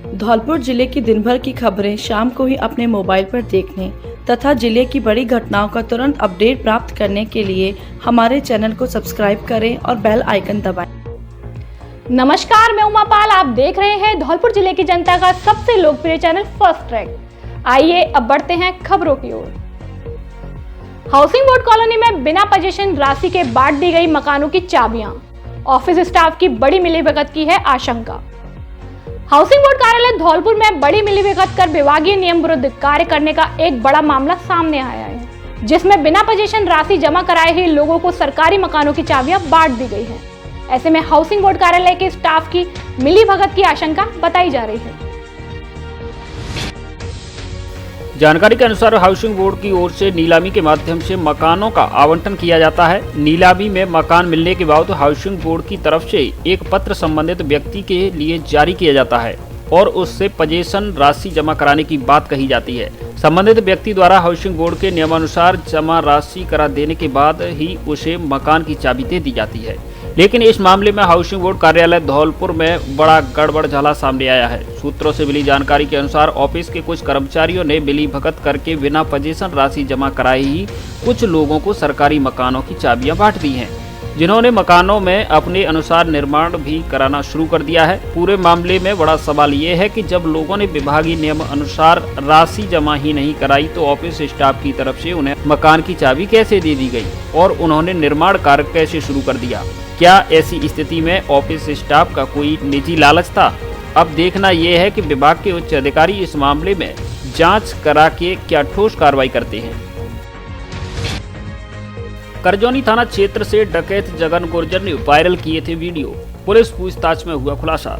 धौलपुर जिले की दिन भर की खबरें शाम को ही अपने मोबाइल पर देखने तथा जिले की बड़ी घटनाओं का तुरंत अपडेट प्राप्त करने के लिए हमारे चैनल को सब्सक्राइब करें और बेल आइकन दबाएं। नमस्कार, मैं उमा पाल। आप देख रहे हैं धौलपुर जिले की जनता का सबसे लोकप्रिय चैनल फर्स्ट ट्रैक। आइए अब बढ़ते हैं खबरों की ओर। हाउसिंग बोर्ड कॉलोनी में बिना पोजीशन राशि के बांट दी गई मकानों की चाबियां। ऑफिस स्टाफ की बड़ी मिलीभगत की है आशंका। हाउसिंग बोर्ड कार्यालय धौलपुर में बड़ी मिलीभगत कर विभागीय नियम विरुद्ध कार्य करने का एक बड़ा मामला सामने आया है, जिसमें बिना पोजीशन राशि जमा कराए ही लोगों को सरकारी मकानों की चाबियां बांट दी गई हैं। ऐसे में हाउसिंग बोर्ड कार्यालय के स्टाफ की मिलीभगत की आशंका बताई जा रही है। जानकारी के अनुसार हाउसिंग बोर्ड की ओर से नीलामी के माध्यम से मकानों का आवंटन किया जाता है। नीलामी में मकान मिलने के बाद हाउसिंग बोर्ड की तरफ से एक पत्र संबंधित व्यक्ति के लिए जारी किया जाता है और उससे पोजीशन राशि जमा कराने की बात कही जाती है। संबंधित व्यक्ति द्वारा हाउसिंग बोर्ड के नियमानुसार जमा राशि करा देने के बाद ही उसे मकान की चाबी दे दी जाती है। लेकिन इस मामले में हाउसिंग बोर्ड कार्यालय धौलपुर में बड़ा गड़बड़झाला सामने आया है। सूत्रों से मिली जानकारी के अनुसार ऑफिस के कुछ कर्मचारियों ने मिलीभगत करके बिना पोजीशन राशि जमा कराए ही कुछ लोगों को सरकारी मकानों की चाबियां बांट दी हैं, जिन्होंने मकानों में अपने अनुसार निर्माण भी कराना शुरू कर दिया है। पूरे मामले में बड़ा सवाल ये है कि जब लोगों ने विभागीय नियम अनुसार राशि जमा ही नहीं कराई तो ऑफिस स्टाफ की तरफ से उन्हें मकान की चाबी कैसे दे दी गई और उन्होंने निर्माण कार्य कैसे शुरू कर दिया। क्या ऐसी स्थिति में ऑफिस स्टाफ का कोई निजी लालच था? अब देखना यह है कि विभाग के उच्च अधिकारी इस मामले में जांच करा के क्या ठोस कार्रवाई करते हैं। करजौनी थाना क्षेत्र से डकैत जगन गुर्जर ने वायरल किए थे वीडियो। पुलिस पूछताछ में हुआ खुलासा।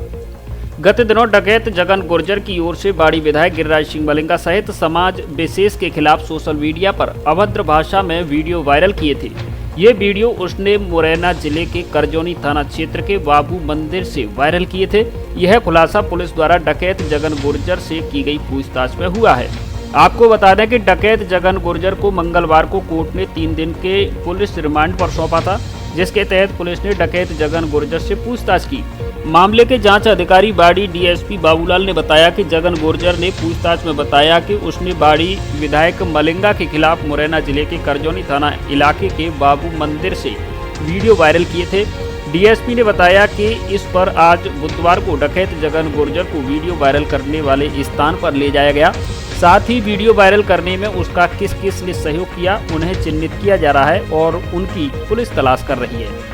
गत दिनों डकैत जगन गुर्जर की ओर से बाड़ी विधायक गिरिराज सिंह मलिंगा सहित समाज विशेष के खिलाफ सोशल मीडिया पर अभद्र भाषा में वीडियो वायरल किए थे। ये वीडियो उसने मुरैना जिले के करजौनी थाना क्षेत्र के बाबू मंदिर से वायरल किए थे। यह खुलासा पुलिस द्वारा डकैत जगन गुर्जर से की गई पूछताछ में हुआ है। आपको बता दें कि डकैत जगन गुर्जर को मंगलवार को कोर्ट ने 3 दिन के पुलिस रिमांड पर सौंपा था, जिसके तहत पुलिस ने डकैत जगन गुर्जर से पूछताछ की। मामले के जांच अधिकारी बाड़ी डीएसपी बाबूलाल ने बताया कि जगन गुर्जर ने पूछताछ में बताया कि उसने बाड़ी विधायक मलिंगा के खिलाफ मुरैना जिले के करजौनी थाना इलाके के बाबू मंदिर से वीडियो वायरल किए थे। डीएसपी ने बताया कि इस पर आज बुधवार को डकैत जगन गुर्जर को वीडियो वायरल करने वाले स्थान पर ले जाया गया। साथ ही वीडियो वायरल करने में उसका किस किस ने सहयोग किया उन्हें चिन्हित किया जा रहा है और उनकी पुलिस तलाश कर रही है।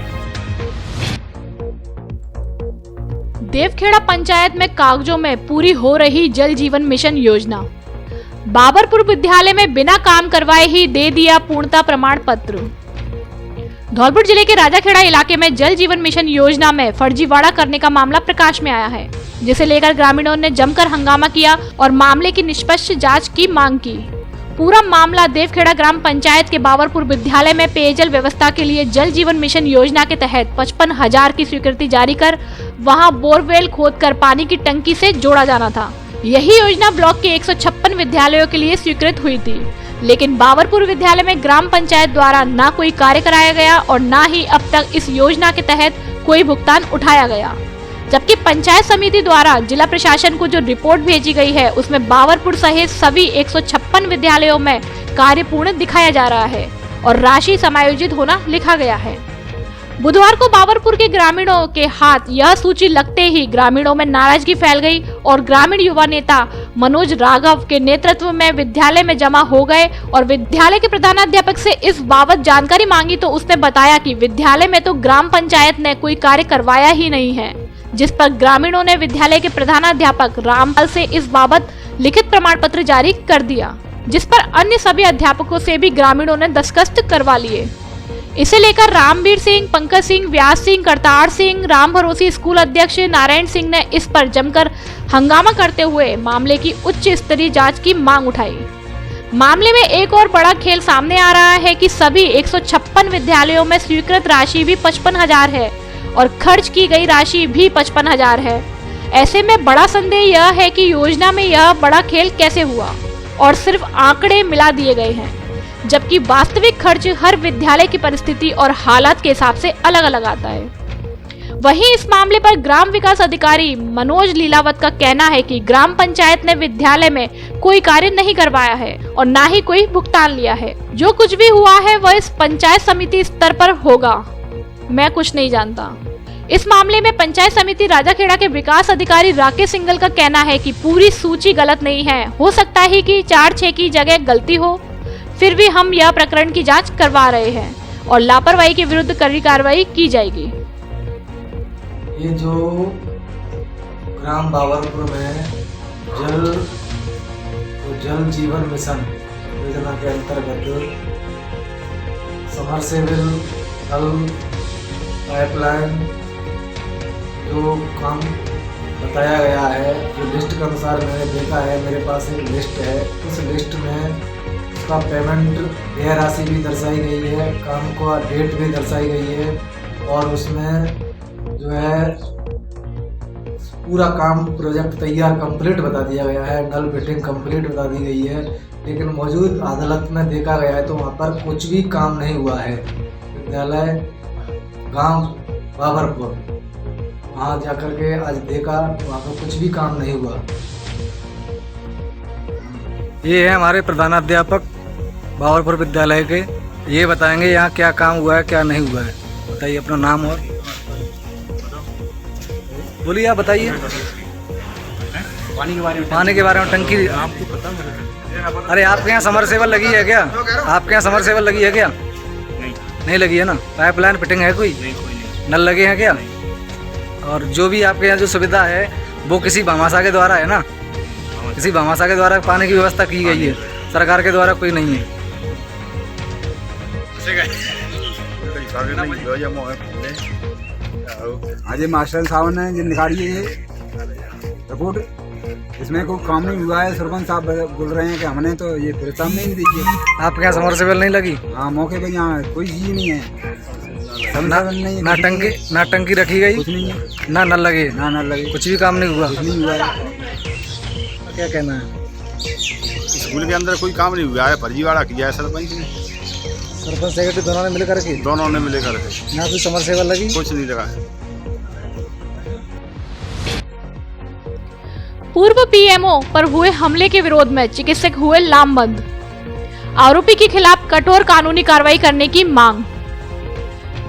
देवखेड़ा पंचायत में कागजों में पूरी हो रही जल जीवन मिशन योजना। बाबरपुर विद्यालय में बिना काम करवाए ही दे दिया पूर्णता प्रमाण पत्र। धौलपुर जिले के राजाखेड़ा इलाके में जल जीवन मिशन योजना में फर्जीवाड़ा करने का मामला प्रकाश में आया है, जिसे लेकर ग्रामीणों ने जमकर हंगामा किया और मामले की निष्पक्ष जांच की मांग की। पूरा मामला देवखेड़ा ग्राम पंचायत के बाबरपुर विद्यालय में पेयजल व्यवस्था के लिए जल जीवन मिशन योजना के तहत 55,000 की स्वीकृति जारी कर वहां बोरवेल खोदकर पानी की टंकी से जोड़ा जाना था। यही योजना ब्लॉक के 156 विद्यालयों के लिए स्वीकृत हुई थी, लेकिन बाबरपुर विद्यालय में ग्राम पंचायत द्वारा न कोई कार्य कराया गया और न ही अब तक इस योजना के तहत कोई भुगतान उठाया गया। जबकि पंचायत समिति द्वारा जिला प्रशासन को जो रिपोर्ट भेजी गई है उसमें बाबरपुर सहित सभी 156 विद्यालयों में कार्य पूर्ण दिखाया जा रहा है और राशि समायोजित होना लिखा गया है। बुधवार को बाबरपुर के ग्रामीणों के हाथ यह सूची लगते ही ग्रामीणों में नाराजगी फैल गई और ग्रामीण युवा नेता मनोज राघव के नेतृत्व में विद्यालय में जमा हो गए और विद्यालय के प्रधानाध्यापक से इस बाबत जानकारी मांगी तो उसने बताया कि विद्यालय में तो ग्राम पंचायत ने कोई कार्य करवाया ही नहीं है, जिस पर ग्रामीणों ने विद्यालय के प्रधानाध्यापक रामपाल से इस बाबत लिखित प्रमाण पत्र जारी कर दिया, जिस पर अन्य सभी अध्यापकों से भी ग्रामीणों ने दस्तखत करवा लिए। इसे लेकर रामवीर सिंह, पंकज सिंह, व्यास सिंह, करतार सिंह, राम भरोसी स्कूल अध्यक्ष नारायण सिंह ने इस पर जमकर हंगामा करते हुए मामले की उच्च स्तरीय जांच की मांग उठाई। मामले में एक और बड़ा खेल सामने आ रहा है कि सभी 156 विद्यालयों में स्वीकृत राशि भी 55,000 है और खर्च की गई राशि भी 55,000 है। ऐसे में बड़ा संदेह यह है कि योजना में यह बड़ा खेल कैसे हुआ और सिर्फ आंकड़े मिला दिए गए हैं, जबकि वास्तविक खर्च हर विद्यालय की परिस्थिति और हालात के हिसाब से अलग अलग आता है। वहीं इस मामले पर ग्राम विकास अधिकारी मनोज लीलावत का कहना है कि ग्राम पंचायत ने विद्यालय में कोई कार्य नहीं करवाया है और न ही कोई भुगतान लिया है। जो कुछ भी हुआ है वह इस पंचायत समिति स्तर पर होगा, मैं कुछ नहीं जानता। इस मामले में पंचायत समिति राजाखेड़ा के विकास अधिकारी राकेश सिंघल का कहना है कि पूरी सूची गलत नहीं है, हो सकता है कि 4-6 की जगह गलती हो, फिर भी हम यह प्रकरण की जांच करवा रहे हैं और लापरवाही के विरुद्ध कड़ी कार्रवाई की जाएगी। ये जो ग्राम बाबरपुर में जल जीवन मिशन योजना के अंतर्गत समरसेबल नल पाइपलाइन जो काम बताया गया है, जो लिस्ट के अनुसार मैंने देखा है, मेरे पास एक लिस्ट है। उस लिस्ट में उसका पेमेंट व्यय राशि भी दर्शाई गई है, काम का डेट भी दर्शाई गई है और उसमें जो है पूरा काम प्रोजेक्ट तैयार कंप्लीट बता दिया गया है, नल फिटिंग कंप्लीट बता दी गई है। लेकिन मौजूद अदालत में देखा गया है तो वहाँ पर कुछ भी काम नहीं हुआ है। विद्यालय गांव बाबरपुर वहाँ जाकर के आज देखा, वहाँ पर कुछ भी काम नहीं हुआ। ये है हमारे प्रधानाध्यापक बाबरपुर विद्यालय के, ये बताएंगे यहाँ क्या काम हुआ है क्या नहीं हुआ है। बताइए अपना नाम और बोलिए, आप बताइए। पानी के बारे में टंकी आपको पता है? अरे आपके यहाँ समरसेबल लगी है क्या? आपके यहाँ समरसेबल लगी है क्या? नहीं लगी है ना। पाइपलाइन फिटिंग है कोई? नल लगे हैं क्या? और जो भी आपके यहाँ जो सुविधा है वो किसी भामाशाह के द्वारा है ना, किसी भामाशाह के द्वारा पानी की व्यवस्था की गई है, सरकार के द्वारा कोई नहीं है। आज मास्टर साहब ने जो निकाली है ये रिपोर्ट, इसमें कोई काम नहीं हुआ है। सरपंच साहब बोल रहे हैं कि हमने तो ये प्रोत्साहन नहीं दी है। आपके यहाँ समरसेबल नहीं लगी? हाँ, मौके पे यहाँ कोई चीज नहीं है, नहीं, ना टंकी रखी गई, कुछ नहीं है, ना नल लगे, ना नल लगे, कुछ भी काम नहीं हुआ। कुछ नहीं हुआ है। क्या कहना है? स्कूल के अंदर कोई काम नहीं हुआ है, फर्जीवाड़ा किया है सरपंच ने, सरपंच सेक्रेटरी दोनों ने मिलकर के? दोनों ने मिलकर ना कोई समरसेबल लगी, कुछ नहीं लगा है। पूर्व पीएमओ पर हुए हमले के विरोध में चिकित्सक हुए लामबंद, आरोपी के खिलाफ कठोर कानूनी कार्रवाई करने की मांग।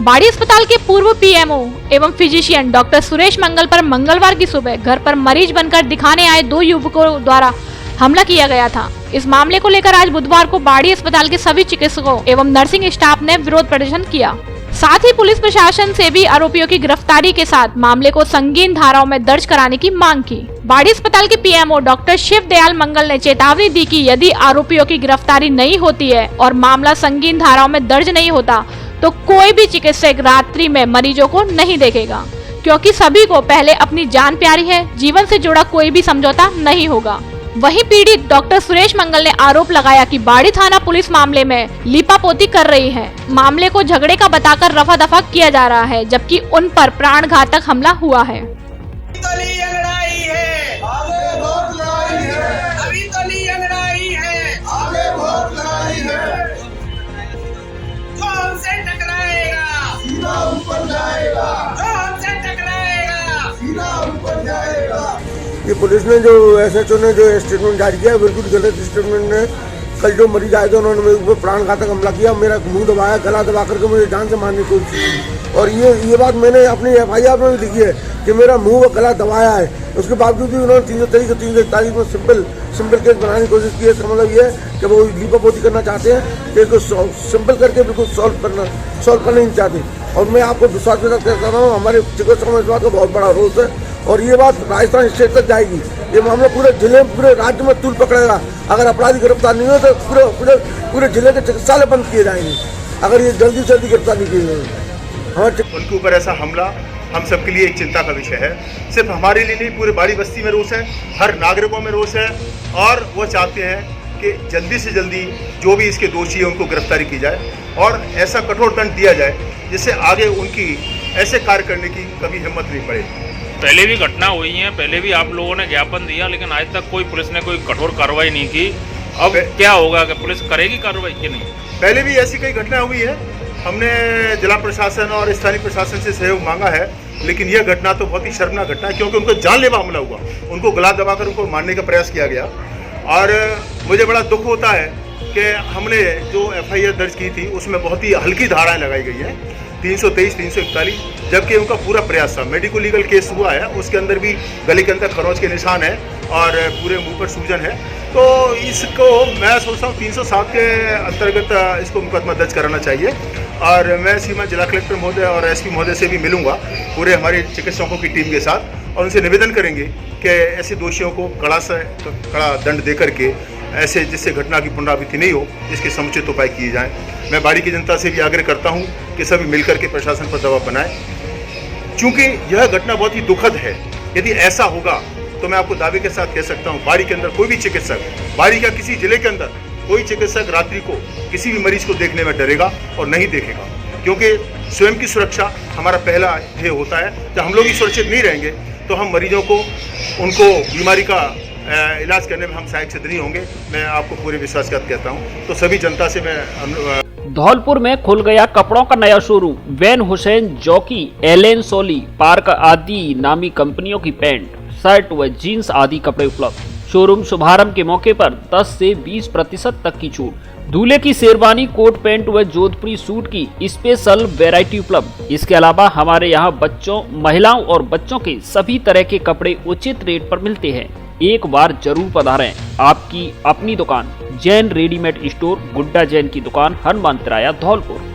बाड़ी अस्पताल के पूर्व पीएमओ एवं फिजिशियन डॉक्टर सुरेश मंगल पर मंगलवार की सुबह घर पर मरीज बनकर दिखाने आए 2 युवकों द्वारा हमला किया गया था। इस मामले को लेकर आज बुधवार को बाड़ी अस्पताल के सभी चिकित्सकों एवं नर्सिंग स्टाफ ने विरोध प्रदर्शन किया। साथ ही पुलिस प्रशासन से भी आरोपियों की गिरफ्तारी के साथ मामले को संगीन धाराओं में दर्ज कराने की मांग की। बाड़ी अस्पताल के पीएमओ डॉक्टर शिव दयाल मंगल ने चेतावनी दी कि यदि आरोपियों की गिरफ्तारी नहीं होती है और मामला संगीन धाराओं में दर्ज नहीं होता तो कोई भी चिकित्सक रात्रि में मरीजों को नहीं देखेगा, क्योंकि सभी को पहले अपनी जान प्यारी है, जीवन से जुड़ा कोई भी समझौता नहीं होगा। वहीं पीड़ित डॉक्टर सुरेश मंगल ने आरोप लगाया कि बाड़ी थाना पुलिस मामले में लीपापोती कर रही है। मामले को झगड़े का बताकर रफा दफा किया जा रहा है, जबकि उन पर प्राणघातक हमला हुआ है। ये पुलिस ने जो एसएचओ ने जो स्टेटमेंट जारी किया बिल्कुल गलत स्टेटमेंट है। कल जो मरीज आए थे उन्होंने मेरे ऊपर प्राणघातक हमला किया, मेरा मुंह दबाया, गला दबा करके मुझे जान से मारने की कोशिश की। और ये बात मैंने अपनी FIR में भी लिखी है कि मेरा मुंह व गला दबाया है। उसके बावजूद भी उन्होंने 341 में सिंपल केस बनाने की कोशिश की है। इसका मतलब ये है कि वो लीपापोती करना चाहते हैं, कि इसको सिंपल करके बिल्कुल सॉल्व करना नहीं चाहते। और मैं आपको विश्वास के साथ कहता हूँ, हमारे चिकित्सकों में इस बात का बहुत बड़ा रोल है और ये बात राजस्थान स्टेट तक जाएगी। ये मामला पूरे जिले में, पूरे राज्य में तूल पकड़ेगा। अगर अपराधी गिरफ्तार नहीं हो तो पूरे जिले के चिकित्सालय बंद किए जाएंगे, अगर ये जल्दी से जल्दी गिरफ्तार नहीं किए जाएंगे। उनके ऊपर ऐसा हमला हम सबके लिए एक चिंता का विषय है। सिर्फ हमारे लिए नहीं, पूरे बाड़ी बस्ती में रोष है, हर नागरिकों में रोष है और वो चाहते हैं कि जल्दी से जल्दी जो भी इसके दोषी है उनको गिरफ्तारी की जाए और ऐसा कठोर दंड दिया जाए जिससे आगे उनकी ऐसे कार्य करने की कभी हिम्मत नहीं पड़े। पहले भी घटना हुई है, पहले भी आप लोगों ने ज्ञापन दिया, लेकिन आज तक कोई पुलिस ने कोई कठोर कार्रवाई नहीं की। अब क्या होगा कि पुलिस करेगी कार्रवाई कि नहीं? पहले भी ऐसी कई घटना हुई है, हमने जिला प्रशासन और स्थानीय प्रशासन से सहयोग मांगा है लेकिन यह घटना तो बहुत ही शर्मनाक घटना है, क्योंकि उनको जानलेवा हमला हुआ, उनको गला दबाकर उनको मारने का प्रयास किया गया। और मुझे बड़ा दुख होता है कि हमने जो FIR दर्ज की थी उसमें बहुत ही हल्की धाराएं लगाई गई हैं, 323, 341, जबकि उनका पूरा प्रयास था। मेडिको लीगल केस हुआ है, उसके अंदर भी गले के अंदर खरोंच के निशान है और पूरे मुंह पर सूजन है। तो इसको मैं सोचता हूँ 307 के अंतर्गत इसको मुकदमा दर्ज कराना चाहिए। और मैं सीमा जिला कलेक्टर महोदय और SP महोदय से भी मिलूंगा, पूरे हमारे चिकित्सकों की टीम के साथ, और उनसे निवेदन करेंगे कि ऐसे दोषियों को कड़ा से कड़ा दंड दे करके ऐसे जिससे घटना की पुनरावृत्ति नहीं हो, इसके समुचित उपाय किए जाएं। मैं बाड़ी की जनता से भी आग्रह करता हूं कि सभी मिलकर के प्रशासन पर दबाव बनाएं, क्योंकि यह घटना बहुत ही दुखद है। यदि ऐसा होगा तो मैं आपको दावे के साथ कह सकता हूं, बाड़ी के अंदर कोई भी चिकित्सक, बाड़ी का किसी जिले के अंदर कोई चिकित्सक रात्रि को किसी भी मरीज को देखने में डरेगा और नहीं देखेगा, क्योंकि स्वयं की सुरक्षा हमारा पहला ध्येय होता है। जब हम लोग ही सुरक्षित नहीं रहेंगे तो हम मरीजों को, उनको बीमारी का इलाज करने में हम सहायक सिद्ध नहीं होंगे। मैं आपको पूरे विश्वास के साथ कहता हूं। तो सभी जनता से मैं धौलपुर में खुल गया कपड़ों का नया showroom. Van Heusen Jockey, Allen Solly, Park आदि नामी कंपनियों की पैंट, शर्ट व जीन्स आदि कपड़े उपलब्ध। शोरूम शुभारंभ के मौके पर 10 से 20% तक की छूट। दूल्हे की शेरवानी, कोट पैंट व जोधपुरी सूट की स्पेशल वैरायटी उपलब्ध। इसके अलावा हमारे यहाँ बच्चों, महिलाओं और बच्चों के सभी तरह के कपड़े उचित रेट पर मिलते हैं। एक बार जरूर पधारें। आपकी अपनी दुकान जैन रेडीमेड स्टोर, गुड्डा जैन की दुकान, हनुमान तिराया, धौलपुर।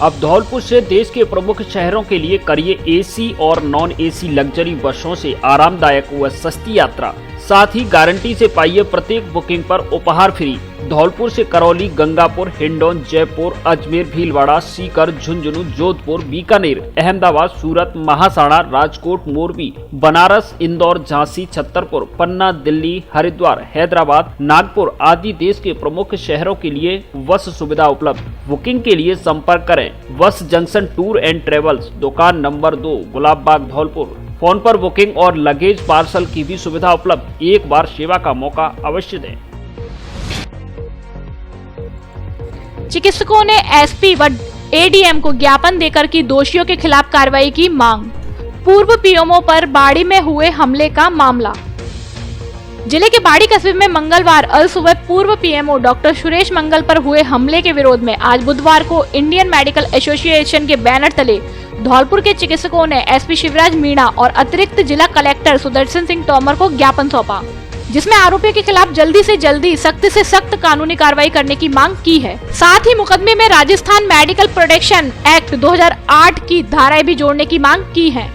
अब धौलपुर से देश के प्रमुख शहरों के लिए करिए AC और नॉन AC लग्जरी बसों से आरामदायक व सस्ती यात्रा। साथ ही गारंटी से पाइए प्रत्येक बुकिंग पर उपहार फ्री। धौलपुर से करौली, गंगापुर, हिंडौन, जयपुर, अजमेर, भीलवाड़ा, सीकर, झुंझुनू, जोधपुर, बीकानेर, अहमदाबाद, सूरत, महासाड़ा, राजकोट, मोरबी, बनारस, इंदौर, झांसी, छतरपुर, पन्ना, दिल्ली, हरिद्वार, हैदराबाद, नागपुर आदि देश के प्रमुख शहरों के लिए बस सुविधा उपलब्ध। बुकिंग के लिए संपर्क करें बस जंक्शन टूर एंड ट्रेवल्स, दुकान नंबर 2, गुलाब बाग, धौलपुर। फोन पर बुकिंग और लगेज पार्सल की भी सुविधा उपलब्ध। एक बार सेवा का मौका अवश्य दें। चिकित्सकों ने SP व ADM को ज्ञापन देकर की दोषियों के खिलाफ कार्रवाई की मांग। पूर्व PMO पर बाड़ी में हुए हमले का मामला। जिले के बाड़ी कस्बे में मंगलवार अल सुबह पूर्व PMO डॉक्टर सुरेश मंगल पर हुए हमले के विरोध में आज बुधवार को इंडियन मेडिकल एसोसिएशन के बैनर तले धौलपुर के चिकित्सकों ने SP शिवराज मीणा और अतिरिक्त जिला कलेक्टर सुदर्शन सिंह तोमर को ज्ञापन सौंपा, जिसमें आरोपियों के खिलाफ जल्दी से जल्दी सख्त से सख्त कानूनी कार्रवाई करने की मांग की है। साथ ही मुकदमे में राजस्थान मेडिकल प्रोटेक्शन एक्ट 2008 की धाराएं भी जोड़ने की मांग की है।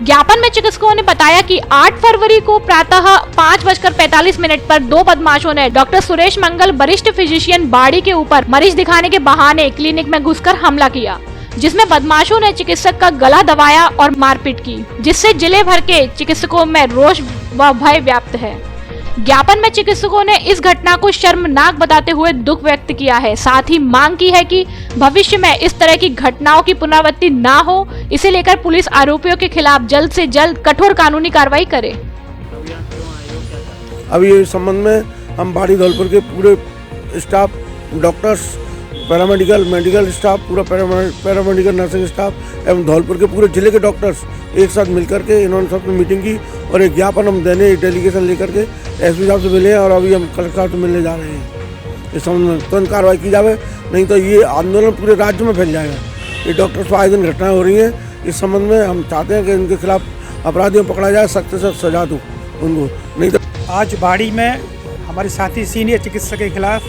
ज्ञापन में चिकित्सकों ने बताया कि 8 फरवरी को प्रातः 5:45 पर 2 बदमाशों ने डॉक्टर सुरेश मंगल, वरिष्ठ फिजिशियन बाड़ी के ऊपर मरीज दिखाने के बहाने क्लिनिक में घुसकर हमला किया, जिसमें बदमाशों ने चिकित्सक का गला दबाया और मारपीट की, जिससे जिले भर के चिकित्सकों में रोष व भय व्याप्त है। ज्ञापन में चिकित्सकों ने इस घटना को शर्मनाक बताते हुए दुख व्यक्त किया है। साथ ही मांग की है कि भविष्य में इस तरह की घटनाओं की पुनरावृत्ति ना हो, इसे लेकर पुलिस आरोपियों के खिलाफ जल्द से जल्द कठोर कानूनी कार्रवाई करे। अभी इस संबंध में हम बाड़ी धौलपुर के पूरे staff, doctors, paramedical, medical staff, पूरा पैरामेडिकल नर्सिंग स्टाफ एवं धौलपुर के पूरे जिले के डॉक्टर्स एक साथ मिलकर के इन्होंने सबसे मीटिंग की और एक ज्ञापन हम देने, एक डेलीगेशन लेकर के SP साहब से मिले हैं और अभी हम कलेक्टर साहब से मिलने जा रहे हैं। इस संबंध में तुरंत कार्रवाई की जाए, नहीं तो ये आंदोलन पूरे राज्य में फैल जाएगा। ये डॉक्टर्स पर आए दिन घटनाएं हो रही हैं, इस संबंध में हम चाहते हैं कि इनके खिलाफ अपराधियों पकड़ा जाए, सख्त से सजा दो उनको, नहीं तो। आज बाड़ी में हमारे साथी सीनियर चिकित्सक के खिलाफ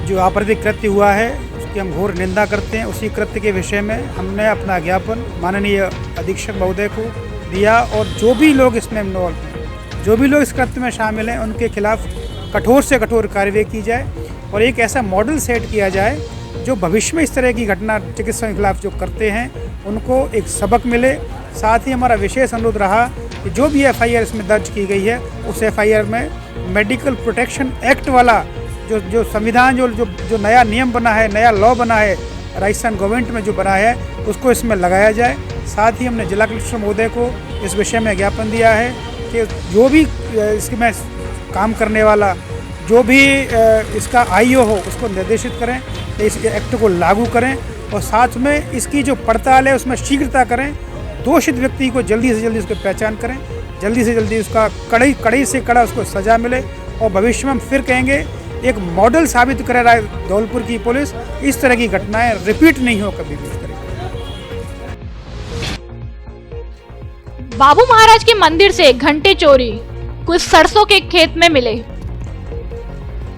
जो आपराधिक कृत्य हुआ है उसकी हम घोर निंदा करते हैं। उसी कृत्य के विषय में हमने अपना ज्ञापन माननीय अधीक्षक महोदय को दिया और जो भी लोग इसमें इन्वॉल्व हैं, जो भी लोग इस कृत्य में शामिल हैं, उनके खिलाफ कठोर से कठोर कार्रवाई की जाए और एक ऐसा मॉडल सेट किया जाए जो भविष्य में इस तरह की घटना चिकित्सकों के खिलाफ जो करते हैं उनको एक सबक मिले। साथ ही हमारा विशेष अनुरोध रहा कि जो भी FIR इसमें दर्ज की गई है उस FIR में मेडिकल प्रोटेक्शन एक्ट वाला जो संविधान जो नया नियम बना है, नया लॉ बना है राजस्थान गवर्नमेंट में जो बना है, उसको इसमें लगाया जाए। साथ ही हमने जिला कलेक्टर महोदय को इस विषय में ज्ञापन दिया है कि जो भी इसमें काम करने वाला, जो भी इसका IO हो, उसको निर्देशित करें कि इस एक्ट को लागू करें और साथ में इसकी जो पड़ताल है उसमें शीघ्रता करें, दोषित व्यक्ति को जल्दी से जल्दी उसकी पहचान करें, जल्दी से जल्दी उसका कड़ी से कड़ा उसको सज़ा मिले और भविष्य में हम फिर कहेंगे एक मॉडल साबित करे रहा है धौलपुर की पुलिस, इस तरह की घटनाएं रिपीट नहीं हो कभी भी इस तरह। बाबू महाराज के मंदिर से घंटे चोरी, कुछ सरसों के खेत में मिले।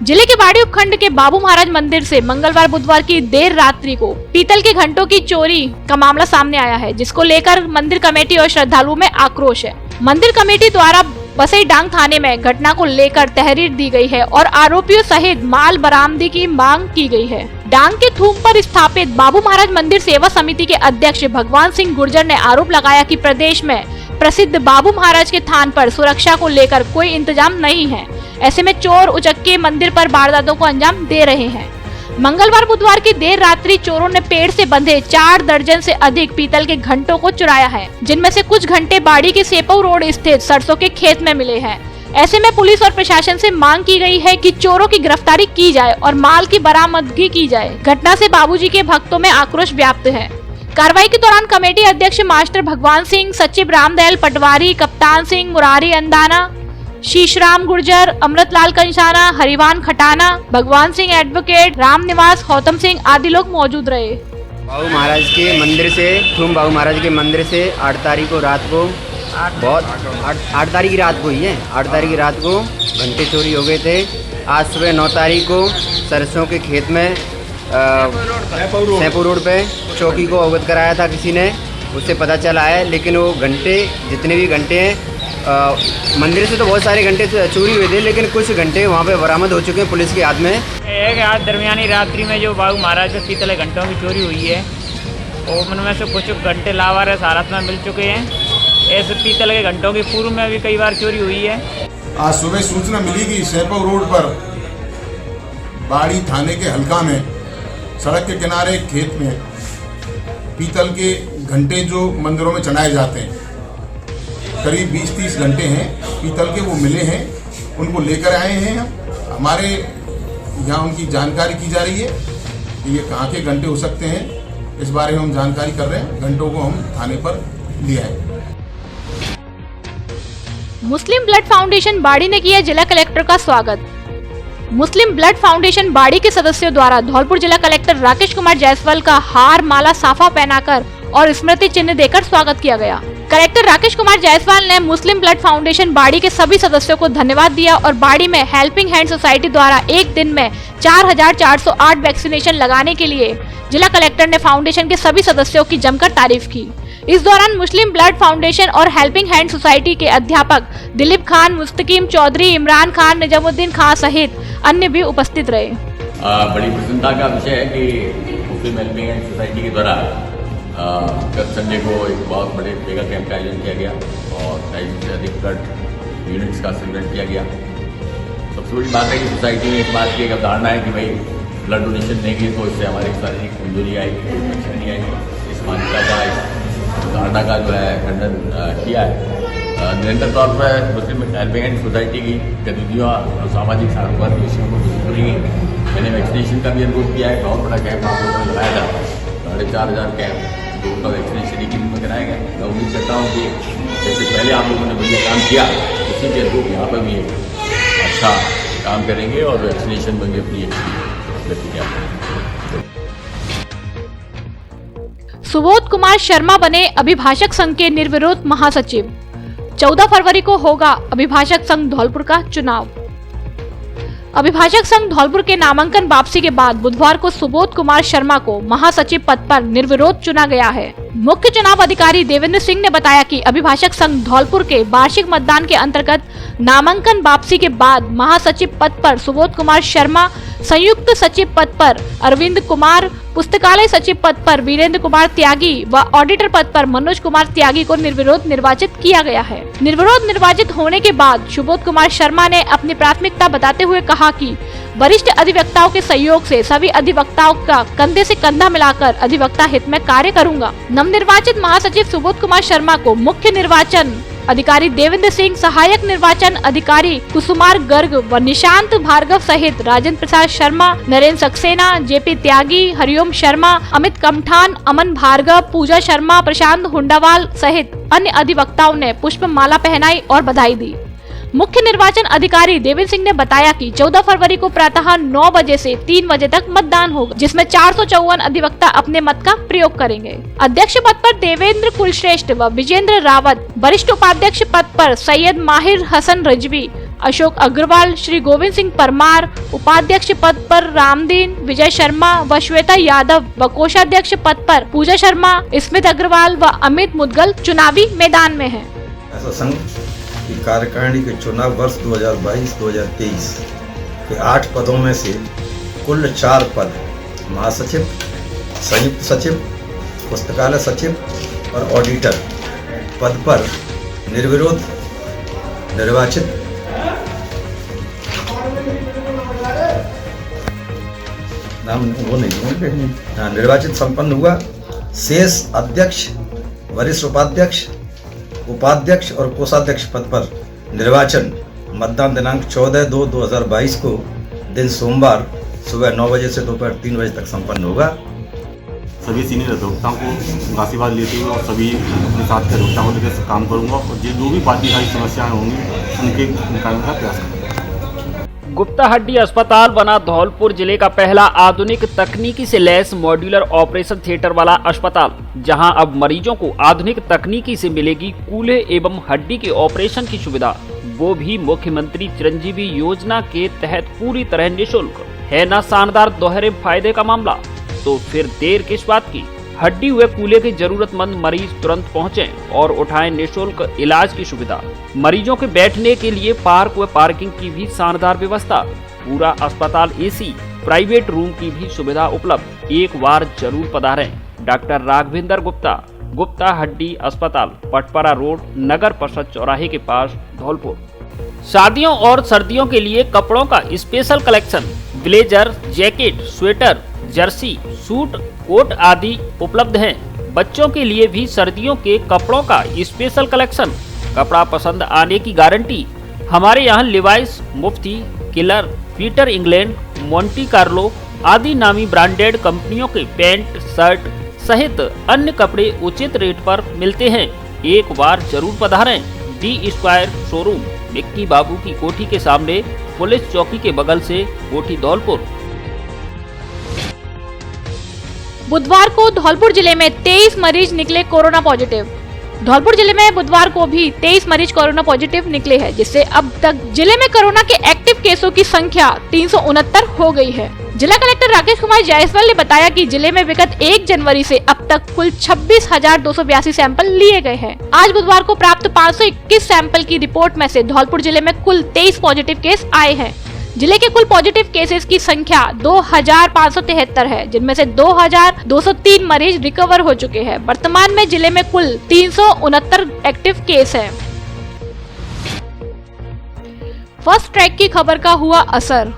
जिले के बाड़ी उपखंड के बाबू महाराज मंदिर से मंगलवार बुधवार की देर रात्रि को पीतल के घंटों की चोरी का मामला सामने आया है, जिसको लेकर मंदिर कमेटी और श्रद्धालुओं में आक्रोश है। मंदिर कमेटी द्वारा बसई डांग थाने में घटना को लेकर तहरीर दी गई है और आरोपियों सहित माल बरामदी की मांग की गई है। डांग के थूम पर स्थापित बाबू महाराज मंदिर सेवा समिति के अध्यक्ष भगवान सिंह गुर्जर ने आरोप लगाया कि प्रदेश में प्रसिद्ध बाबू महाराज के थान पर सुरक्षा को लेकर कोई इंतजाम नहीं है। ऐसे में चोर उचक्के मंदिर पर वारदातों को अंजाम दे रहे हैं। मंगलवार बुधवार की देर रात्रि चोरों ने पेड़ से बंधे 4 दर्जन से अधिक पीतल के घंटों को चुराया है, जिनमें से कुछ घंटे बाड़ी के सेपऊ रोड स्थित सरसों के खेत में मिले हैं। ऐसे में पुलिस और प्रशासन से मांग की गई है कि चोरों की गिरफ्तारी की जाए और माल की बरामदगी की जाए। घटना से बाबूजी के भक्तों में आक्रोश व्याप्त है। कार्रवाई के दौरान कमेटी अध्यक्ष मास्टर भगवान सिंह, सचिव रामदयाल पटवारी, कप्तान सिंह, मुरारी अंदाना, शीशराम गुर्जर, अमृतलाल कंसाना, हरिवान खटाना, भगवान सिंह एडवोकेट, राम निवास, गौतम सिंह आदि लोग मौजूद रहे। बाबू महाराज के मंदिर से थूम बाबू महाराज के मंदिर से 8 तारीख को रात को 8 तारीख की रात को ही है 8 तारीख की रात को घंटे चोरी हो गए थे। आज सुबह 9 तारीख को सरसों के खेत में सैपुर रोड पे चौकी को अवगत कराया था किसी ने, उससे पता चला है। लेकिन वो घंटे जितने भी घंटे हैं मंदिर से तो बहुत सारे घंटे चोरी हुए थे, लेकिन कुछ घंटे वहाँ पे बरामद हो चुके हैं पुलिस के हाथ में। एक आज दरमियानी रात्रि में जो बाबू महाराज के पीतल के घंटों की चोरी हुई है, वो उनमें से कुछ घंटे लावारिस हालत में मिल चुके हैं। ऐसे पीतल के घंटों की पूर्व में भी कई बार चोरी हुई है। आज सुबह सूचना मिली कि सैपऊ रोड पर बाड़ी थाने के हल्का में सड़क के किनारे खेत में पीतल के घंटे जो मंदिरों में चढ़ाए जाते हैं, करीब 20-30 घंटे हैं पीतल के, वो मिले हैं। उनको लेकर आए हैं हम। हमारे यहाँ उनकी जानकारी की जा रही है कि ये कहाँ के घंटे हो सकते हैं, इस बारे में हम जानकारी कर रहे हैं। घंटों को हम थाने पर ले आए। मुस्लिम ब्लड फाउंडेशन बाड़ी ने किया जिला कलेक्टर का स्वागत। मुस्लिम ब्लड फाउंडेशन बाड़ी के सदस्यों द्वारा धौलपुर जिला कलेक्टर राकेश कुमार जायसवाल का हार, माला, साफा पहनाकर और स्मृति चिन्ह देकर स्वागत किया गया। कलेक्टर राकेश कुमार जायसवाल ने मुस्लिम ब्लड फाउंडेशन बाड़ी के सभी सदस्यों को धन्यवाद दिया और बाड़ी में हेल्पिंग हैंड सोसाइटी द्वारा एक दिन में 4408 वैक्सीनेशन लगाने के लिए जिला कलेक्टर ने फाउंडेशन के सभी सदस्यों की जमकर तारीफ की। इस दौरान मुस्लिम ब्लड फाउंडेशन और हेल्पिंग हैंड सोसाइटी के अध्यापक दिलीप खान, मुस्तकीम चौधरी, इमरान खान, निजामुद्दीन खान सहित अन्य भी उपस्थित रहे। बड़ी प्रसन्नता का विषय है कि मुस्लिम हेल्पिंग हैंड सोसाइटी के द्वारा गत संडे को एक बहुत बड़े मेगा कैंप का आयोजन किया गया और 250 से अधिक ब्लड यूनिट्स का संकलन किया गया। सबसे बड़ी बात है कि सोसाइटी में इस बात की एक अवधारणा है कि भाई ब्लड डोनेशन देंगे तो इससे हमारी शारीरिक कमजोरी आएगी, इन्फेक्शन नहीं आएगी। इस मान्यता का, इस धारणा का जो है खंडन किया है। निरंतर तौर पर मुस्लिम हेल्पिंग हैंड सोसाइटी की गतिविधियों और सामाजिक सारोकार के विषयों को करेंगे। मैंने वैक्सीनेशन का भी अनुरोध किया है। बहुत बड़ा कैंप आप लोगों ने लगाया था, 4500 कैंप का वैक्सीनेशन एक दिन में कराया गया। मैं उम्मीद करता हूँ कि जैसे पहले आप लोगों ने बढ़िया काम किया, उसी के अनुरूप यहाँ पर भी अच्छा काम करेंगे और वैक्सीनेशन में भी अपनी गति सुबोध कुमार शर्मा बने अभिभाषक संघ के निर्विरोध महासचिव। 14 फरवरी को होगा अभिभाषक संघ धौलपुर का चुनाव। अभिभाषक संघ धौलपुर के नामांकन वापसी के बाद बुधवार को सुबोध कुमार शर्मा को महासचिव पद पर निर्विरोध चुना गया है। मुख्य चुनाव अधिकारी देवेंद्र सिंह ने बताया कि अभिभाषक संघ धौलपुर के वार्षिक मतदान के अंतर्गत नामांकन वापसी के बाद महासचिव पद पर सुबोध कुमार शर्मा, संयुक्त सचिव पद पर अरविंद कुमार, पुस्तकालय सचिव पद पर वीरेंद्र कुमार त्यागी व ऑडिटर पद पर मनोज कुमार त्यागी को निर्विरोध निर्वाचित किया गया है। निर्विरोध निर्वाचित होने के बाद सुबोध कुमार शर्मा ने अपनी प्राथमिकता बताते हुए कहा कि वरिष्ठ अधिवक्ताओं के सहयोग से सभी अधिवक्ताओं का कंधे से कंधा मिलाकर अधिवक्ता हित में कार्य करूंगा। नवनिर्वाचित महासचिव सुबोध कुमार शर्मा को मुख्य निर्वाचन अधिकारी देवेंद्र सिंह, सहायक निर्वाचन अधिकारी कुसुमार गर्ग व निशांत भार्गव सहित राजेंद्र प्रसाद शर्मा, नरेंद्र सक्सेना, जेपी त्यागी, हरिओम शर्मा, अमित कमठान, अमन भार्गव, पूजा शर्मा, प्रशांत हुंडावाल सहित अन्य अधिवक्ताओं ने पुष्प माला पहनाई और बधाई दी। मुख्य निर्वाचन अधिकारी देवेंद्र सिंह ने बताया कि 14 फरवरी को प्रातः 9 बजे से 3 बजे तक मतदान होगा, जिसमें 454 अधिवक्ता अपने मत का प्रयोग करेंगे। अध्यक्ष पद पर देवेंद्र कुलश्रेष्ठ व विजेंद्र रावत, वरिष्ठ उपाध्यक्ष पद पर सैयद माहिर हसन रिजवी, अशोक अग्रवाल, श्री गोविंद सिंह परमार, उपाध्यक्ष पद पर रामदीन, विजय शर्मा व श्वेता यादव व कोषाध्यक्ष पद पर पूजा शर्मा, स्मित अग्रवाल व अमित मुदगल चुनावी मैदान में हैं। ऐसा संघ की कार्यकारिणी के चुनाव वर्ष 2022-2023 के 8 पदों में से कुल 4 पद महासचिव, संयुक्त सचिव, पुस्तकालय सचिव और ऑडिटर पद पर निर्विरोध निर्वाचित निर्वाचित संपन्न हुआ। शेष अध्यक्ष, वरिष्ठ उपाध्यक्ष, उपाध्यक्ष और कोषाध्यक्ष पद पर निर्वाचन मतदान दिनांक 14/2/2022 को दिन सोमवार सुबह 9 बजे से दोपहर 3 बजे तक संपन्न होगा। सभी सीनियर अधिवक्ताओं को आशीर्वाद लेते हुए और सभी अपने साथ के अधिवक्ताओं को लेकर काम करूंगा और जो भी बाकी सारी समस्याएं होंगी उनके निकालने का प्रयास करूंगा। गुप्ता हड्डी अस्पताल बना धौलपुर जिले का पहला आधुनिक तकनीकी से लैस मॉड्यूलर ऑपरेशन थिएटर वाला अस्पताल, जहां अब मरीजों को आधुनिक तकनीकी से मिलेगी कूल्हे एवं हड्डी के ऑपरेशन की सुविधा, वो भी मुख्यमंत्री चिरंजीवी योजना के तहत पूरी तरह निःशुल्क। है ना शानदार दोहरे फायदे का मामला? तो फिर देर किस बात की? हड्डी हुए कूल्हे के जरूरतमंद मरीज तुरंत पहुंचें और उठाएं निःशुल्क इलाज की सुविधा। मरीजों के बैठने के लिए पार्क व पार्किंग की भी शानदार व्यवस्था। पूरा अस्पताल एसी, प्राइवेट रूम की भी सुविधा उपलब्ध। एक बार जरूर पधारें। डॉक्टर राघवेंद्र गुप्ता, गुप्ता हड्डी अस्पताल, पटपरा रोड, नगर परिषद चौराहे के पास, धौलपुर। शादियों और सर्दियों के लिए कपड़ों का special collection, blazer, jacket, sweater, jersey, suit, coat आदि उपलब्ध हैं। बच्चों के लिए भी सर्दियों के कपड़ों का स्पेशल कलेक्शन। कपड़ा पसंद आने की गारंटी। हमारे यहाँ Levi's, Mufti, Killer, Peter England, Monte Carlo आदि नामी ब्रांडेड कंपनियों के पैंट, शर्ट सहित अन्य कपड़े उचित रेट पर मिलते हैं। एक बार जरूर पधारें। डी स्क्वायर शोरूम, मिक्की बाबू की कोठी के सामने, पुलिस चौकी के बगल से, कोठी, धौलपुर। बुधवार को धौलपुर जिले में 23 मरीज निकले कोरोना पॉजिटिव। धौलपुर जिले में बुधवार को भी 23 मरीज कोरोना पॉजिटिव निकले हैं, जिससे अब तक जिले में कोरोना के एक्टिव केसों की संख्या 369 हो गई है। जिला कलेक्टर राकेश कुमार जायसवाल ने बताया कि जिले में विगत 1 जनवरी से अब तक कुल 26,282 सैंपल लिए गए हैं। आज बुधवार को प्राप्त 521 सैंपल की रिपोर्ट में से धौलपुर जिले में कुल 23 पॉजिटिव केस आए हैं। जिले के कुल पॉजिटिव केसेस की संख्या 2,573 है, जिनमें से 2,203 मरीज रिकवर हो चुके हैं। वर्तमान में जिले में कुल 369 एक्टिव केस हैं। फर्स्ट ट्रैक की खबर का हुआ असर।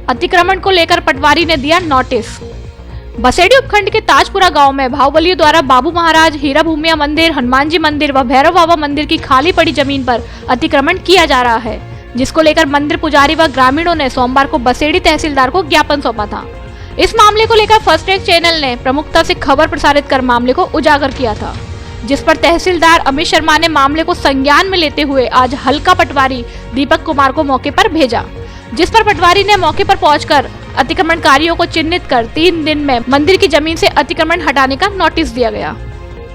अतिक्रमण को लेकर पटवारी ने दिया नोटिस। बसेड़ी उपखंड के ताजपुरा गांव में भावबलियों द्वारा बाबू महाराज, हीरा भूमिया मंदिर, हनुमान जी मंदिर व भैरव बाबा मंदिर की खाली पड़ी जमीन पर अतिक्रमण किया जा रहा है, जिसको लेकर मंदिर पुजारी व ग्रामीणों ने सोमवार को बसेड़ी तहसीलदार को ज्ञापन सौंपा था। इस मामले को लेकर फर्स्ट ट्रैक चैनल ने प्रमुखता से खबर प्रसारित कर मामले को उजागर किया था, जिस पर तहसीलदार अमित शर्मा ने मामले को संज्ञान में लेते हुए आज हल्का पटवारी दीपक कुमार को मौके पर भेजा, जिस पर पटवारी ने मौके पर पहुंचकर अतिक्रमणकारियों को चिन्हित कर 3 दिन में मंदिर की जमीन से अतिक्रमण हटाने का नोटिस दिया गया।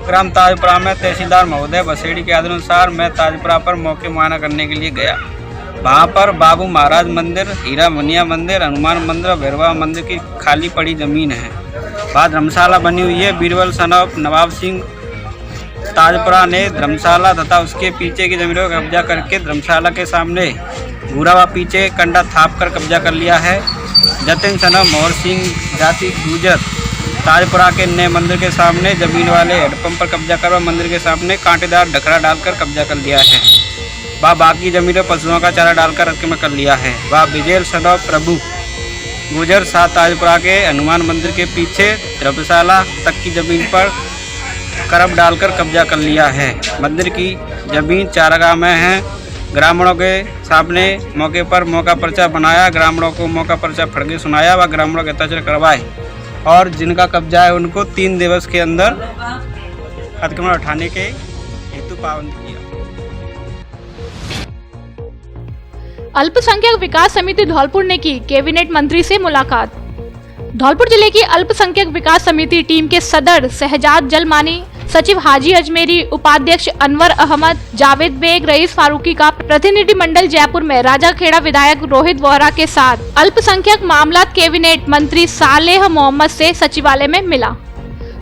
ग्राम ताजपुरा में तहसीलदार महोदय बसेड़ी के आदेशानुसार मैं ताजपुरा पर मौके मुआयना करने के लिए गया। वहाँ पर बाबू महाराज मंदिर, हीरा मुनिया मंदिर, हनुमान मंदिर, भैरवा मंदिर की खाली पड़ी जमीन है। वहाँ धर्मशाला बनी हुई है। बीरबल सन ऑफ नवाब सिंह ताजपुरा ने धर्मशाला तथा उसके पीछे की जमीन को कब्जा करके धर्मशाला के सामने भूरा व पीछे कंडा थाप कर कब्जा कर लिया है। जतिन सन ऑफ मोहर सिंह जाति गुजर ताजपुरा के नए मंदिर के सामने जमीन वाले हेडपंप पर कब्जा कर मंदिर के सामने कांटेदार ढकरा डालकर कब्जा कर लिया है। वह बाकी जमीनों पशुओं का चारा डालकर रकम कर लिया है। वह विजय सदौ प्रभु गुजर सात ताजपुरा के हनुमान मंदिर के पीछे धर्मशाला तक की जमीन पर करब डालकर कब्जा कर लिया है। मंदिर की जमीन चारागाह में है। ग्रामीणों के सामने मौके पर मौका पर्चा बनाया, ग्रामीणों को मौका पर्चा फड़के सुनाया व ग्रामीणों के हस्ताक्षर करवाए और जिनका कब्जा है उनको 3 दिवस के अंदर अतिक्रमण उठाने के हेतु पाबंद किया। अल्पसंख्यक विकास समिति धौलपुर ने की कैबिनेट मंत्री से मुलाकात। धौलपुर जिले की अल्पसंख्यक विकास समिति टीम के सदर शहजाद जलमानी, सचिव हाजी अजमेरी, उपाध्यक्ष अनवर अहमद, जावेद बेग, रईस फारूकी का प्रतिनिधि मंडल जयपुर में राजाखेड़ा विधायक रोहित वोहरा के साथ अल्पसंख्यक मामलात कैबिनेट मंत्री सालेह मोहम्मद से सचिवालय में मिला।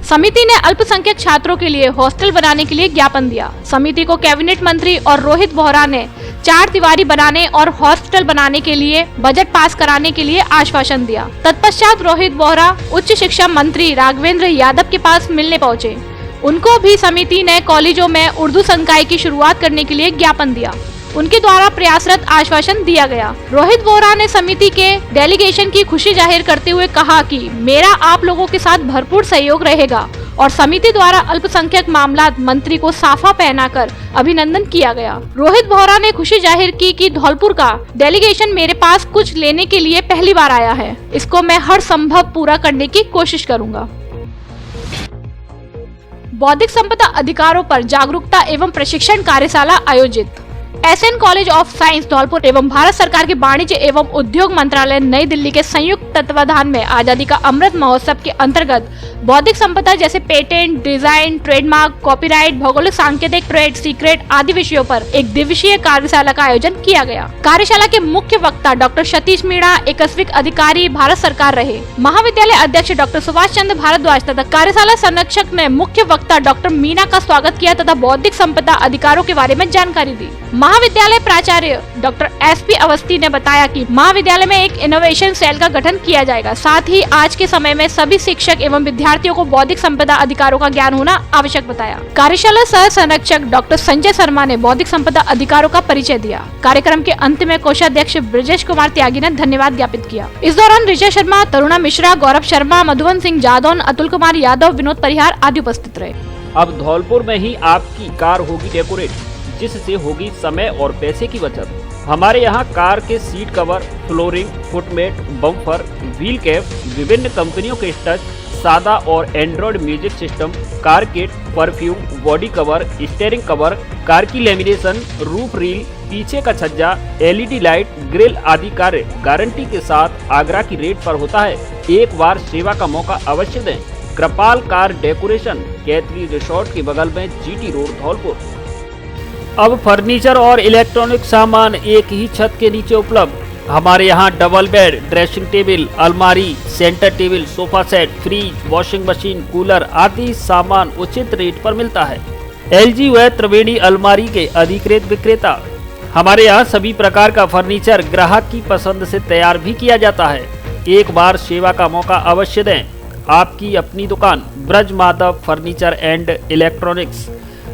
समिति ने अल्पसंख्यक छात्रों के लिए हॉस्टल बनाने के लिए ज्ञापन दिया। समिति को कैबिनेट मंत्री और रोहित वोहरा ने 4 दीवारी बनाने और हॉस्टल बनाने के लिए बजट पास कराने के लिए आश्वासन दिया। तत्पश्चात रोहित वोहरा उच्च शिक्षा मंत्री राघवेंद्र यादव के पास मिलने पहुंचे। उनको भी समिति ने कॉलेजों में उर्दू संकाय की शुरुआत करने के लिए ज्ञापन दिया। उनके द्वारा प्रयासरत आश्वासन दिया गया। रोहित वोहरा ने समिति के डेलीगेशन की खुशी जाहिर करते हुए कहा कि मेरा आप लोगों के साथ भरपूर सहयोग रहेगा और समिति द्वारा अल्पसंख्यक मामलात मंत्री को साफा पहनाकर अभिनंदन किया गया। रोहित वोहरा ने खुशी जाहिर की कि धौलपुर का डेलीगेशन मेरे पास कुछ लेने के लिए पहली बार आया है। इसको मैं हर संभव पूरा करने की कोशिश करूंगा। बौद्धिक संपदा अधिकारों पर जागरूकता एवं प्रशिक्षण कार्यशाला आयोजित। SN college of science Dholpur एवं भारत सरकार के वाणिज्य एवं उद्योग मंत्रालय नई दिल्ली के संयुक्त तत्वाधान में आजादी का अमृत महोत्सव के अंतर्गत बौद्धिक संपदा जैसे पेटेंट, डिजाइन, ट्रेडमार्क, कॉपीराइट, भौगोलिक सांकेतिक, ट्रेड सीक्रेट आदि विषयों पर एक दिवसीय कार्यशाला का आयोजन किया गया। कार्यशाला के मुख्य वक्ता डॉक्टर सतीश मीणा, आकस्मिक अधिकारी भारत सरकार रहे। महाविद्यालय अध्यक्ष डॉक्टर सुभाष चंद्र भारद्वाज तथा कार्यशाला संरक्षक ने मुख्य वक्ता डॉक्टर मीणा का स्वागत किया तथा बौद्धिक संपदा अधिकारों के बारे में जानकारी दी। महाविद्यालय प्राचार्य डॉक्टर एसपी अवस्थी ने बताया कि महाविद्यालय में एक इनोवेशन सेल का गठन किया जाएगा। साथ ही आज के समय में सभी शिक्षक एवं विद्यार्थियों को बौद्धिक संपदा अधिकारों का ज्ञान होना आवश्यक बताया। कार्यशाला सह संरक्षक डॉक्टर संजय शर्मा ने बौद्धिक संपदा अधिकारों का परिचय दिया। कार्यक्रम के अंत में कोषाध्यक्ष ब्रजेश कुमार त्यागी ने धन्यवाद ज्ञापित किया। इस दौरान ऋचा शर्मा, तरुणा मिश्रा, गौरव शर्मा, मधुवन सिंह जादौन, अतुल कुमार यादव, विनोद परिहार आदि उपस्थित रहे। अब धौलपुर में ही आपकी कार होगी डेकोरेट, जिससे होगी समय और पैसे की बचत। हमारे यहाँ कार के seat cover, flooring, footmat, bumper, wheel cap, विभिन्न कंपनियों के टच, सादा और Android music system, car kit, perfume, body cover, steering cover, car की लेमिनेशन, रूफ रील, पीछे का छज्जा, एलईडी लाइट, ग्रिल आदि कार्य गारंटी के साथ आगरा की रेट पर होता है। एक बार सेवा का मौका अवश्य दें। कृपाल कार डेकोरेशन, कैथरी रिसोर्ट के बगल में, जीटी रोड, धौलपुर। अब फर्नीचर और इलेक्ट्रॉनिक सामान एक ही छत के नीचे उपलब्ध। हमारे यहाँ डबल बेड, ड्रेसिंग टेबल, अलमारी, centre table, sofa set, fridge, washing machine, cooler आदि सामान उचित रेट पर मिलता है। एलजी व त्रिवेणी अलमारी के अधिकृत विक्रेता। हमारे यहाँ सभी प्रकार का फर्नीचर ग्राहक की पसंद से तैयार भी किया जाता है। एक बार सेवा का मौका अवश्य दें। आपकी अपनी दुकान Braj Madhav furniture and electronics,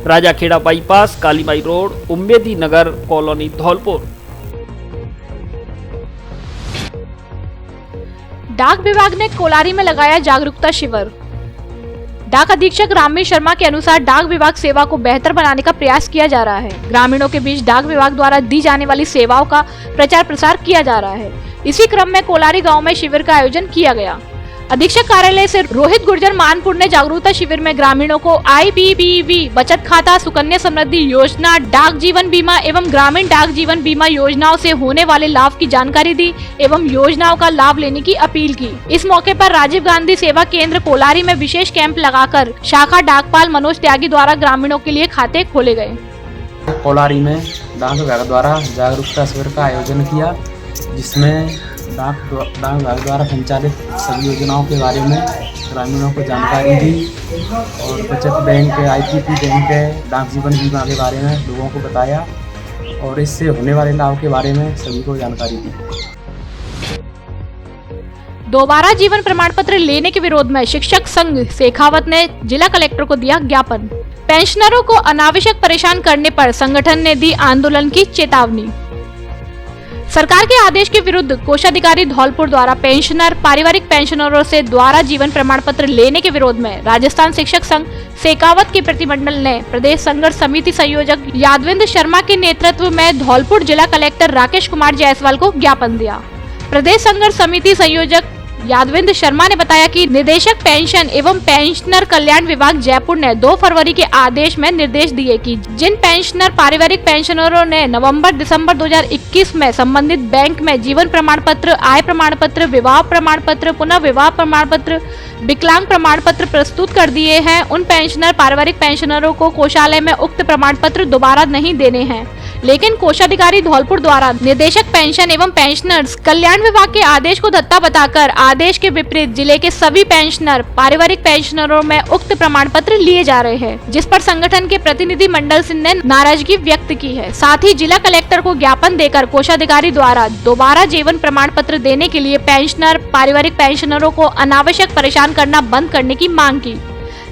Rajakhera bypass, Kalibai road, Ummedi Nagar colony, Dholpur. डाक विभाग ने कोलारी में लगाया जागरूकता शिविर। डाक अधीक्षक रामवीर शर्मा के अनुसार डाक विभाग सेवा को बेहतर बनाने का प्रयास किया जा रहा है। ग्रामीणों के बीच डाक विभाग द्वारा दी जाने वाली सेवाओं का प्रचार प्रसार किया जा रहा है। इसी क्रम में कोलारी गांव में शिविर का आयोजन किया गया। अधीक्षक कार्यालय से रोहित गुर्जर मानपुर ने जागरूकता शिविर में ग्रामीणों को IPPV बचत खाता, सुकन्या समृद्धि योजना, डाक जीवन बीमा एवं ग्रामीण डाक जीवन बीमा योजनाओं से होने वाले लाभ की जानकारी दी एवं योजनाओं का लाभ लेने की अपील की। इस मौके पर राजीव गांधी सेवा केंद्र कोलारी में विशेष कैंप लगाकर शाखा डाकपाल मनोज त्यागी द्वारा ग्रामीणों के लिए खाते खोले गए। कोलारी में डाक विभाग द्वारा जागरूकता शिविर का आयोजन किया, जिसमें डाक विभाग द्वारा संचालित सभी योजनाओं के बारे में ग्रामीणों को जानकारी दी और बचत बैंक, IPP बैंक, डाक जीवन बीमा के बारे में लोगों को बताया और इससे होने वाले लाभ के बारे में सभी को जानकारी दी। दोबारा जीवन प्रमाण पत्र लेने के विरोध में शिक्षक संघ शेखावत ने जिला कलेक्टर को दिया ज्ञापन। पेंशनरों को अनावश्यक परेशान करने पर संगठन ने दी आंदोलन की चेतावनी। सरकार के आदेश के विरुद्ध कोषाधिकारी धौलपुर द्वारा पेंशनर पारिवारिक पेंशनरों से द्वारा जीवन प्रमाण पत्र लेने के विरोध में राजस्थान शिक्षक संघ शेखावत के प्रतिनिधिमंडल ने प्रदेश संघर्ष समिति संयोजक यादवेंद्र शर्मा के नेतृत्व में धौलपुर जिला कलेक्टर राकेश कुमार जायसवाल को ज्ञापन दिया। प्रदेश संघर्ष समिति संयोजक यादवेंद्र शर्मा ने बताया कि निदेशक पेंशन एवं पेंशनर कल्याण विभाग जयपुर ने 2 फरवरी के आदेश में निर्देश दिए कि जिन पेंशनर पारिवारिक पेंशनरों ने नवंबर-दिसंबर 2021 में संबंधित बैंक में जीवन प्रमाण पत्र, आय प्रमाण पत्र, विवाह प्रमाण पत्र, पुनः विवाह प्रमाण पत्र, विकलांग प्रमाण पत्र प्रस्तुत कर दिए हैं, उन पेंशनर पारिवारिक पेंशनरों को कोषालय में उक्त प्रमाण पत्र दोबारा नहीं देने हैं। लेकिन कोषाधिकारी धौलपुर द्वारा निदेशक पेंशन एवं पेंशनर्स कल्याण विभाग के आदेश को धत्ता बताकर आदेश के विपरीत जिले के सभी पेंशनर पारिवारिक पेंशनरों में उक्त प्रमाण पत्र लिए जा रहे हैं, जिस पर संगठन के प्रतिनिधि मंडल ने नाराजगी व्यक्त की है। साथ ही जिला कलेक्टर को ज्ञापन देकर कोषाधिकारी द्वारा दोबारा जीवन प्रमाण पत्र देने के लिए पेंशनर पारिवारिक पेंशनरों को अनावश्यक परेशान करना बंद करने की मांग की।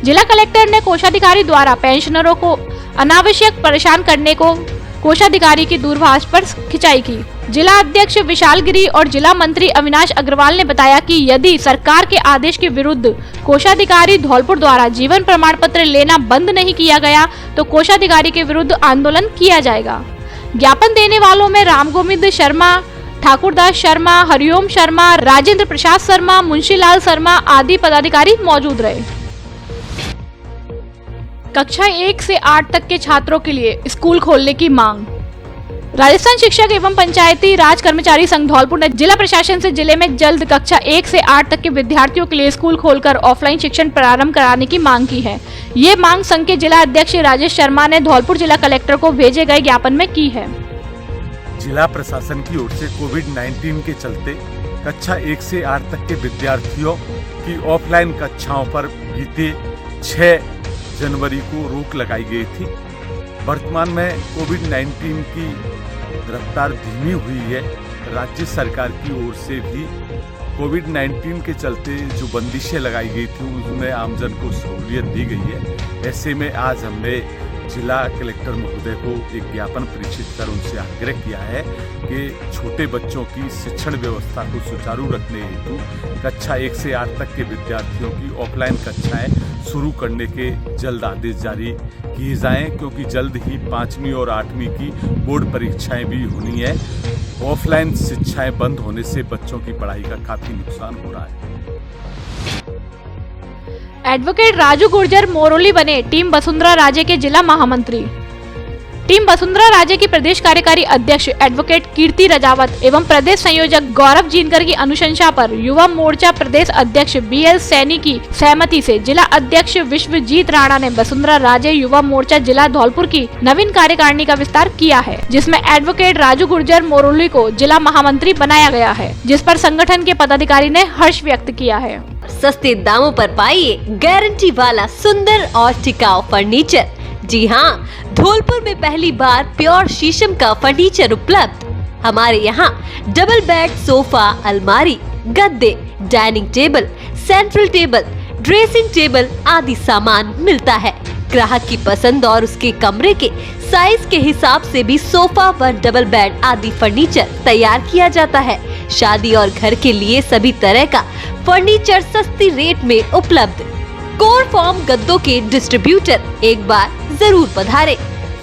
जिला कलेक्टर ने कोषाधिकारी द्वारा पेंशनरों को अनावश्यक परेशान करने को कोषाधिकारी की दूरभाष पर खिंचाई की। जिला अध्यक्ष विशाल गिरी और जिला मंत्री अविनाश अग्रवाल ने बताया कि यदि सरकार के आदेश के विरुद्ध कोषाधिकारी धौलपुर द्वारा जीवन प्रमाण पत्र लेना बंद नहीं किया गया तो कोषाधिकारी के विरुद्ध आंदोलन किया जाएगा। ज्ञापन देने वालों में रामगोविंद शर्मा, ठाकुरदास शर्मा, हरिओम शर्मा, राजेंद्र प्रसाद शर्मा, मुंशीलाल शर्मा आदि पदाधिकारी मौजूद रहे। कक्षा 1 से 8 तक के छात्रों के लिए स्कूल खोलने की मांग। राजस्थान शिक्षक एवं पंचायती राज कर्मचारी संघ धौलपुर ने जिला प्रशासन से जिले में जल्द कक्षा 1 से 8 तक के विद्यार्थियों के लिए स्कूल खोलकर ऑफलाइन शिक्षण प्रारंभ कराने की मांग की है। ये मांग संघ के जिला अध्यक्ष राजेश शर्मा ने धौलपुर जिला कलेक्टर को भेजे गए ज्ञापन में की है। जिला प्रशासन की ओर से कोविड-19 के चलते कक्षा 1 से 8 तक के विद्यार्थियों की ऑफलाइन कक्षाओं पर बीते 6 जनवरी को रोक लगाई गई थी। वर्तमान में कोविड-19 की रफ्तार धीमी हुई है। राज्य सरकार की ओर से भी कोविड-19 के चलते जो बंदिशें लगाई गई थी उसमें आमजन को सहूलियत दी गई है। ऐसे में आज हमने जिला कलेक्टर महोदय को एक ज्ञापन प्रेषित कर उनसे आग्रह किया है कि छोटे बच्चों की शिक्षण व्यवस्था को सुचारू रखने हेतु कक्षा 1 से 8 तक के विद्यार्थियों की ऑफलाइन कक्षाएं शुरू करने के जल्द आदेश जारी किए जाएं, क्योंकि जल्द ही 5वीं और 8वीं की बोर्ड परीक्षाएं भी होनी है। ऑफलाइन शिक्षाएं बंद होने से बच्चों की पढ़ाई का काफी नुकसान हो रहा है। एडवोकेट राजू गुर्जर मोरोली बने टीम वसुंधरा राजे के जिला महामंत्री। टीम वसुंधरा राजे की प्रदेश कार्यकारी अध्यक्ष एडवोकेट कीर्ति रजावत एवं प्रदेश संयोजक गौरव जीनकर की अनुशंसा पर युवा मोर्चा प्रदेश अध्यक्ष BL सैनी की सहमति से जिला अध्यक्ष विश्वजीत राणा ने वसुंधरा राजे युवा मोर्चा जिला धौलपुर की नवीन कार्यकारिणी का विस्तार किया है, जिसमें एडवोकेट राजू गुर्जर मोरोली को जिला महामंत्री बनाया गया है, जिस पर संगठन के पदाधिकारी ने हर्ष व्यक्त किया है। सस्ते दामों पर पाइए गारंटी वाला सुंदर और टिकाऊ फर्नीचर। जी हाँ, धौलपुर में पहली बार प्योर शीशम का फर्नीचर उपलब्ध। हमारे यहाँ डबल बेड, सोफा, अलमारी, गद्दे, dining table, central table, dressing table आदि सामान मिलता है। ग्राहक की पसंद और उसके कमरे के साइज के हिसाब से भी सोफा व डबल बेड आदि फर्नीचर तैयार किया जाता है। शादी और घर के लिए सभी तरह का फर्नीचर सस्ती रेट में उपलब्ध। कोर फॉर्म गद्दों के डिस्ट्रीब्यूटर एक बार जरूर पधारे।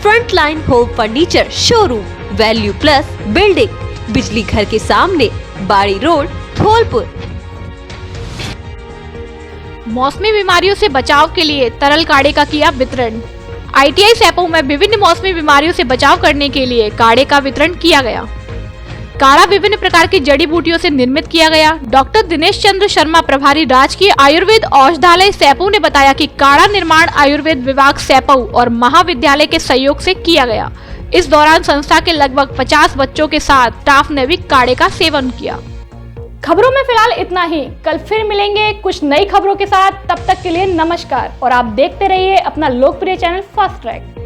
Front line home furniture showroom, value plus building, बिजली घर के सामने, बाड़ी रोड, धौलपुर। मौसमी बीमारियों से बचाव के लिए तरल काढ़े का किया वितरण। ITI सैपो में विभिन्न मौसमी बीमारियों से बचाव करने के लिए काढ़े का वितरण किया गया। काढ़ा विभिन्न प्रकार की जड़ी बूटियों से निर्मित किया गया। डॉक्टर दिनेश चंद्र शर्मा, प्रभारी राजकीय आयुर्वेद औषधालय सैपो ने बताया कि काढ़ा निर्माण आयुर्वेद विभाग सैपो और महाविद्यालय के सहयोग से किया गया। इस दौरान संस्था के लगभग 50 बच्चों के साथ स्टाफ ने भी काढ़े का सेवन किया। खबरों में फिलहाल इतना ही। कल फिर मिलेंगे कुछ नई खबरों के साथ। तब तक के लिए नमस्कार और आप देखते रहिए अपना लोकप्रिय चैनल फास्ट ट्रैक।